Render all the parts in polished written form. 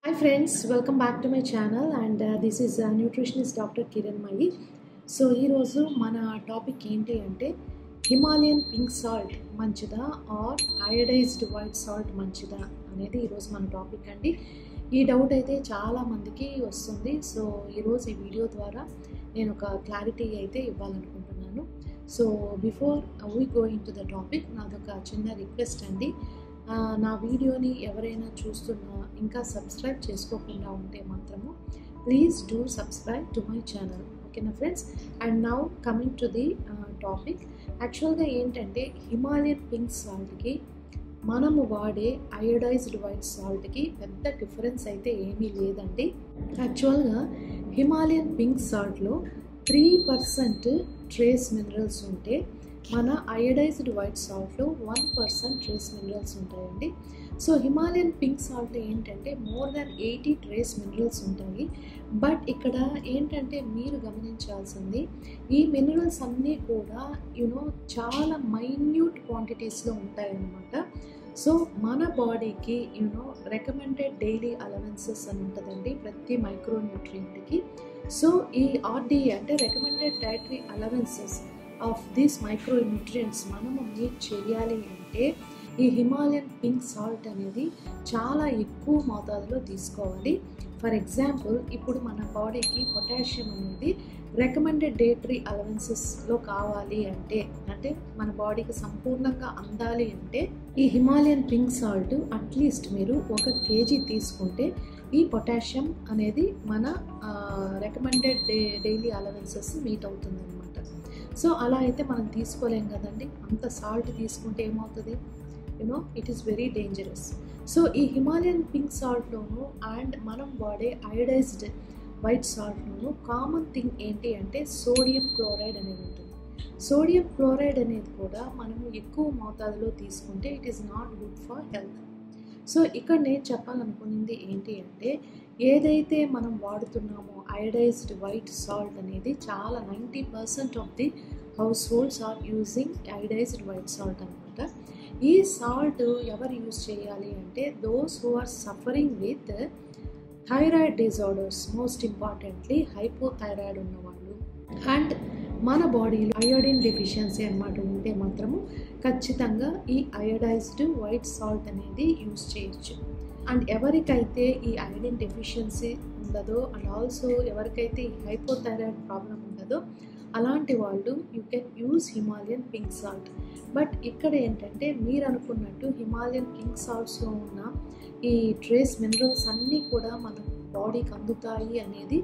Hi friends, welcome back to my channel and this is nutritionist Dr. Kiran Mai. So ee roju mana topic enti ante Himalayan pink salt manchida or iodized white salt manchida anedi ee roju mana topic andi. Ee doubt aithe chaala mandiki vastundi. So ee roju ee video dwara nenu oka clarity aithe ivvalanukuntunnanu. So before we go into the topic, nadoka chinna request andi. నా వీడియోని ఎవరైనా చూస్తున్నా ఇంకా subscribe చేసుకోకుండా ఉంటే మాత్రము please do subscribe to my channel. ఓకేనా friends? And now coming to the topic. యాక్చువల్గా ఏంటంటే హిమాలయన్ పింక్ సాల్ట్కి మనము వాడే అయోడైజ్డ్ వైట్ సాల్ట్కి పెద్ద డిఫరెన్స్ అయితే ఏమీ లేదండి. యాక్చువల్గా హిమాలయన్ పింక్ సాల్ట్లో 3% ట్రేస్ మినరల్స్ ఉంటే మన అయోడైజ్డ్ వైట్ సాల్ట్లో 1% ట్రేస్ మినరల్స్ ఉంటాయండి. సో హిమాలయన్ పింక్ సాల్ట్ ఏంటంటే మోర్ దాన్ 80 ట్రేస్ మినరల్స్ ఉంటాయి. బట్ ఇక్కడ ఏంటంటే మీరు గమనించాల్సింది, ఈ మినరల్స్ అన్నీ కూడా చాలా మైన్యూట్ క్వాంటిటీస్లో ఉంటాయన్నమాట. సో మన బాడీకి రికమెండెడ్ డైలీ అలవెన్సెస్ అని ఉంటుందండి ప్రతి మైక్రో న్యూట్రియంట్కి. సో ఈ ఆర్డీఏ అంటే recommended dietary allowances of these micro nutrients మనము మీట్ చేయాలి అంటే ఈ హిమాలయన్ పింక్ సాల్ట్ అనేది చాలా ఎక్కువ మోతాదులో తీసుకోవాలి. ఫర్ ఎగ్జాంపుల్, ఇప్పుడు మన బాడీకి పొటాషియం అనేది రికమెండెడ్ డైటరీ అలవెన్సెస్లో కావాలి అంటే మన బాడీకి సంపూర్ణంగా అందాలి అంటే ఈ హిమాలయన్ పింక్ సాల్ట్ అట్లీస్ట్ మీరు 1 kg తీసుకుంటే ఈ పొటాషియం అనేది మన రికమెండెడ్ డైలీ అలవెన్సెస్ మీట్ అవుతుందన్నమాట. సో అలా అయితే మనం తీసుకోలేం కదండి. అంత సాల్ట్ తీసుకుంటే ఏమవుతుంది? It is very dangerous. So ఈ హిమాలయన్ పింక్ సాల్ట్లోను అండ్ మనం వాడే అయోడైజ్డ్ వైట్ సాల్ట్లోను కామన్ థింగ్ ఏంటి అంటే సోడియం క్లోరైడ్ అనేది ఉంటుంది. సోడియం క్లోరైడ్ అనేది కూడా మనము ఎక్కువ మోతాదులో తీసుకుంటే it is not good for health. So ఇక్కడ నేను చెప్పాలనుకున్నది ఏంటి అంటే, ఏదైతే మనం వాడుతున్నామో అయోడైజ్డ్ వైట్ సాల్ట్ అనేది చాలా 90% of the households are using iodized white salt అనమాట. ఈ సాల్ట్ ఎవరు యూజ్ చేయాలి అంటే those who are suffering with thyroid disorders, most importantly hypothyroid ఉన్నవాళ్ళు అండ్ మన బాడీలో అయోడిన్ డెఫిషియన్సీ అనమాట ఉంటే మాత్రము ఖచ్చితంగా ఈ అయోడైజ్డ్ వైట్ సాల్ట్ అనేది యూజ్ చేయొచ్చు. అండ్ ఎవరికైతే ఈ అయోడిన్ డెఫిషియన్సీ ఉండదో అండ్ ఆల్సో ఎవరికైతే ఈ హైపోథైరాయిడ్ ప్రాబ్లం ఉండదో అలాంటి వాళ్ళు you can use Himalayan pink salt. But ఇక్కడ ఏంటంటే మీరు అనుకున్నట్టు హిమాలయన్ పింక్ సాల్ట్స్లో ఉన్న ఈ ట్రేస్ మినరల్స్ అన్నీ కూడా మన బాడీకి అందుతాయి అనేది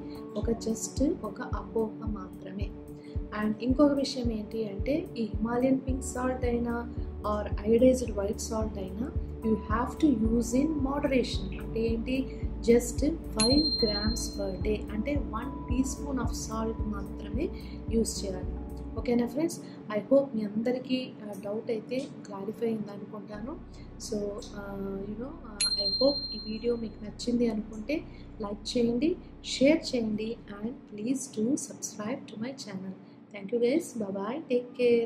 జస్ట్ ఒక అపోహ మాత్రమే. అండ్ ఇంకొక విషయం ఏంటి అంటే ఈ హిమాలయన్ పింక్ సాల్ట్ అయినా ఆర్ అయోడైజ్డ్ వైట్ సాల్ట్ అయినా you have to use in moderation. అంటే ఏంటి? జస్ట్ 5 grams పర్ డే, అంటే 1 teaspoon ఆఫ్ సాల్ట్ మాత్రమే యూజ్ చేయాలి. ఓకేనా ఫ్రెండ్స్? ఐ హోప్ మీ అందరికీ డౌట్ అయితే క్లారిఫై అయింది అనుకుంటాను. సో ఐ హోప్ ఈ వీడియో మీకు నచ్చింది అనుకుంటే లైక్ చేయండి, షేర్ చేయండి and please do subscribe to my channel. Thank you guys. Bye bye. Take care.